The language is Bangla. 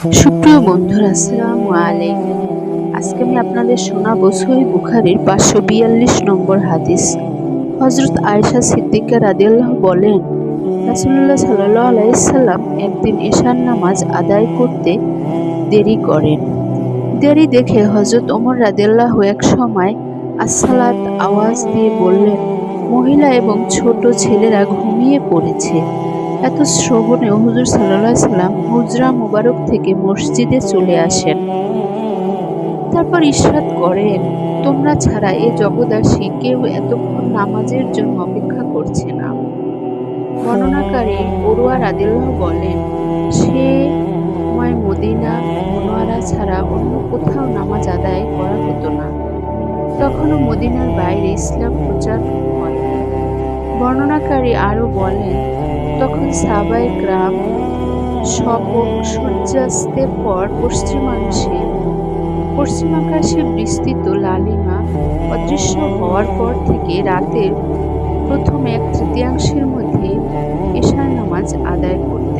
সুপ্রিয় বন্ধুরা, আসসালামু আলাইকুম। আজকে আমি আপনাদের শোনাবো সহিহ বুখারীর 542 নম্বর হাদিস। হযরত আয়েশা সিদ্দিকা রাদিয়াল্লাহু বলেন, রাসূলুল্লাহ সাল্লাল্লাহু আলাইহি সাল্লাম একদিন এশার নামাজ আদায় করতে দেরি করেন। দেরি দেখে হযরত ওমর রাদিয়াল্লাহু এক সময় আসসালাত আওয়াজ দিয়ে বললেন, মহিলা এবং ছোট ছেলেরা ঘুমিয়ে পড়েছে। এত শ্রবণে হুজুর সাল্লাল্লাহু আলাইহি সাল্লাম হুজরা মুবারক থেকে মসজিদে চলে আসেন। তারপর ইরশাদ করেন, তোমরা ছাড়া এ জগদাসী কেউ এতক্ষণ নামাজের জন্য অপেক্ষা করছে না। বর্ণনাকারী উরওয়া রাদিয়াল্লাহু বলেন, সে সময় মদিনা মুনাওয়ারা ছাড়া অন্য কোথাও নামাজ আদায় করা হতো না। তখনও মদিনার বাইরে ইসলাম প্রচার হয়নি। বর্ণনাকারী আরও বলেন, তখন সাহাবায়ে কেরাম শফক সূর্যাস্তের পর পশ্চিমাকাশে বিস্তৃত লালিমা অদৃশ্য হওয়ার পর থেকে রাতের প্রথম এক তৃতীয়াংশের মধ্যে এশার নামাজ আদায় করত।